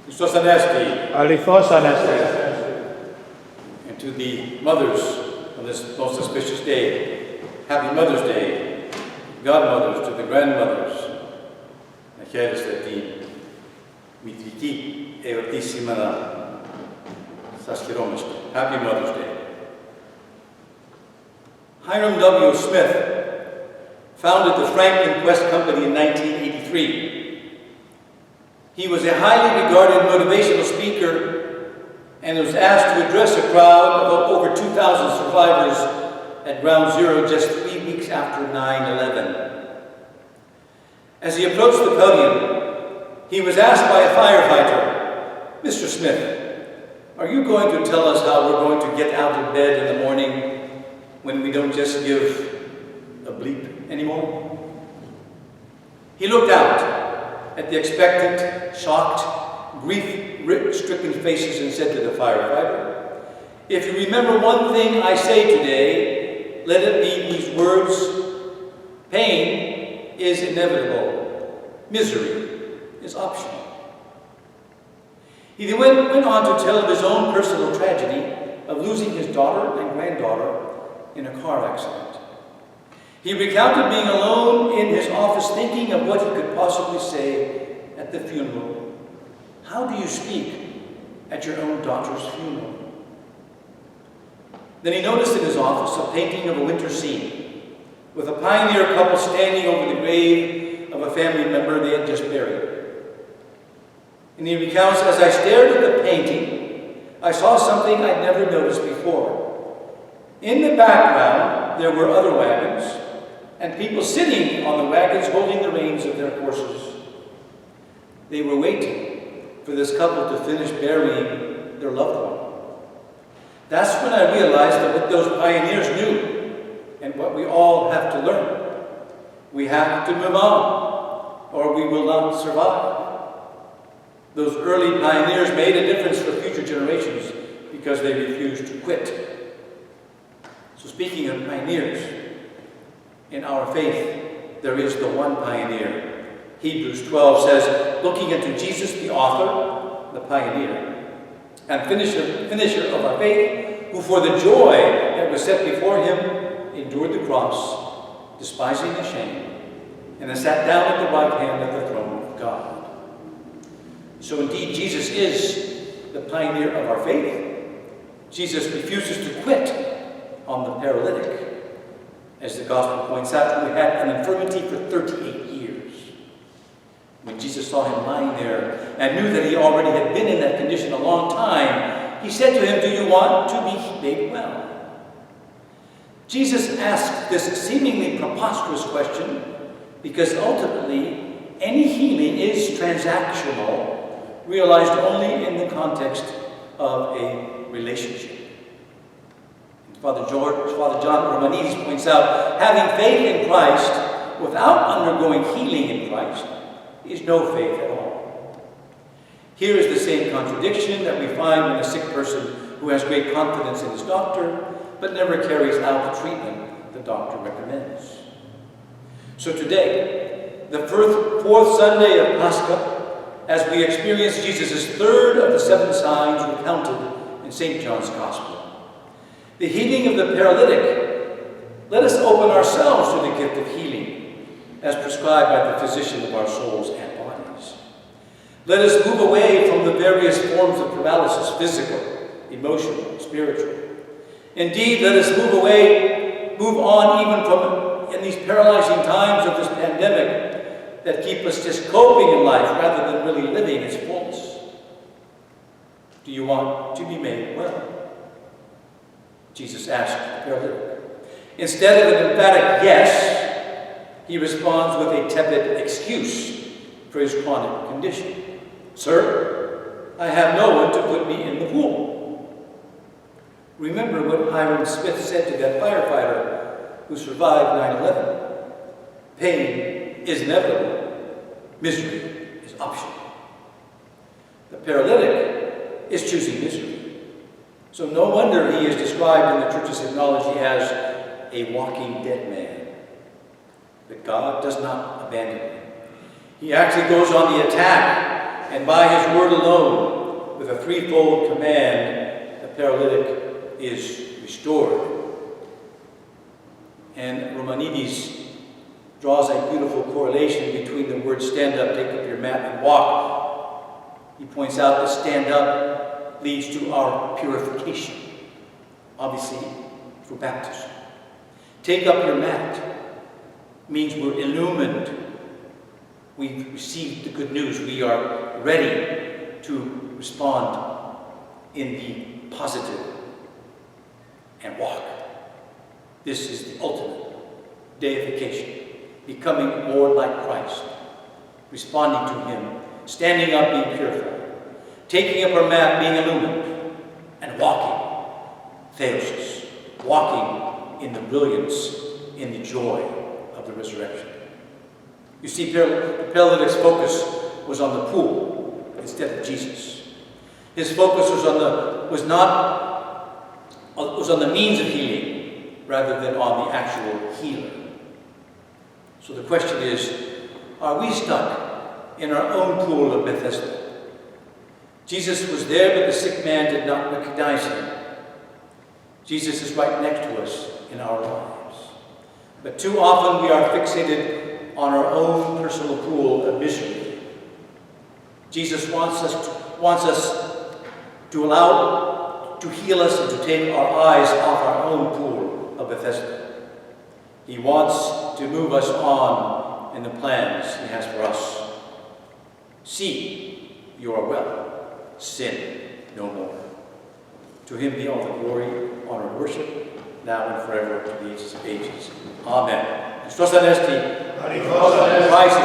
Christos Anesti. Alithos Anesti. And to the mothers on this most auspicious day, Happy Mother's Day. Godmothers, to the grandmothers. Να χαίρεστε την μητρική εορτή σήμερα. Σας χαιρόμαστε. Happy Mother's Day. Hiram W. Smith founded the Franklin Quest Company in 1983. He was a highly regarded motivational speaker and was asked to address a crowd of over 2,000 survivors at Ground Zero just 3 weeks after 9/11. As he approached the podium, he was asked by a firefighter, "Mr. Smith, are you going to tell us how we're going to get out of bed in the morning when we don't just give a bleep anymore?" He looked out at the expectant, shocked, grief-stricken faces and said to the firefighter, "If you remember one thing I say today, let it be these words: pain is inevitable, misery is optional." He then went on to tell of his own personal tragedy of losing his daughter and granddaughter in a car accident. He recounted being alone in his office thinking of what he could possibly say at the funeral. How do you speak at your own daughter's funeral? Then he noticed in his office a painting of a winter scene with a pioneer couple standing over the grave of a family member they had just buried. And he recounts, "As I stared at the painting, I saw something I'd never noticed before. In the background, there were other wagons, and people sitting on the wagons holding the reins of their horses. They were waiting for this couple to finish burying their loved one. That's when I realized that what those pioneers knew, and what we all have to learn, we have to move on, or we will not survive. Those early pioneers made a difference for future generations because they refused to quit." So speaking of pioneers, in our faith, there is the one pioneer. Hebrews 12 says, "Looking unto Jesus, the author, the pioneer, and finisher of our faith, who for the joy that was set before him endured the cross, despising the shame, and has sat down at the right hand of the throne of God." So indeed, Jesus is the pioneer of our faith. Jesus refuses to quit on the paralytic. As the gospel points out, who had an infirmity for 38 years. When Jesus saw him lying there and knew that he already had been in that condition a long time, he said to him, "Do you want to be made well?" Jesus asked this seemingly preposterous question because ultimately any healing is transactional, realized only in the context of a relationship. Father John Romanides points out, having faith in Christ without undergoing healing in Christ is no faith at all. Here is the same contradiction that we find in a sick person who has great confidence in his doctor, but never carries out the treatment the doctor recommends. So today, the fourth Sunday of Pascha, as we experience Jesus' third of the 7 signs recounted in St. John's Gospel, the healing of the paralytic, let us open ourselves to the gift of healing as prescribed by the physician of our souls and bodies. Let us move away from the various forms of paralysis, physical, emotional, spiritual. Indeed, let us move on even from in these paralyzing times of this pandemic that keep us just coping in life rather than really living its fullness. Do you want to be made well? Jesus asked the paralytic. Instead of an emphatic yes, he responds with a tepid excuse for his chronic condition. "Sir, I have no one to put me in the pool." Remember what Hiram Smith said to that firefighter who survived 9/11. Pain is inevitable. Misery is optional. The paralytic is choosing misery. So no wonder he is described in the church's hymnology as a walking dead man. But God does not abandon him. He actually goes on the attack and by his word alone, with a threefold command, the paralytic is restored. And Romanides draws a beautiful correlation between the words stand up, take up your mat, and walk. He points out that stand up leads to our purification, obviously for baptism. Take up your mat means we're illumined. We've received the good news. We are ready to respond in the positive and walk. This is the ultimate deification, becoming more like Christ, responding to him, standing up, being purified, taking up our mat, being illumined, and walking, theosis, walking in the brilliance, in the joy of the resurrection. You see, the paralytic's focus was on the pool instead of Jesus. His focus was on the means of healing rather than on the actual healer. So the question is, are we stuck in our own pool of Bethesda? Jesus was there, but the sick man did not recognize him. Jesus is right next to us in our lives. But too often we are fixated on our own personal pool of misery. Jesus wants us to allow to heal us and to take our eyes off our own pool of Bethesda. He wants to move us on in the plans he has for us. See, you are well. Sin no more. To him be all the glory, honor, and worship, now and forever, to the ages of ages. Amen. Christos Anesti. Christ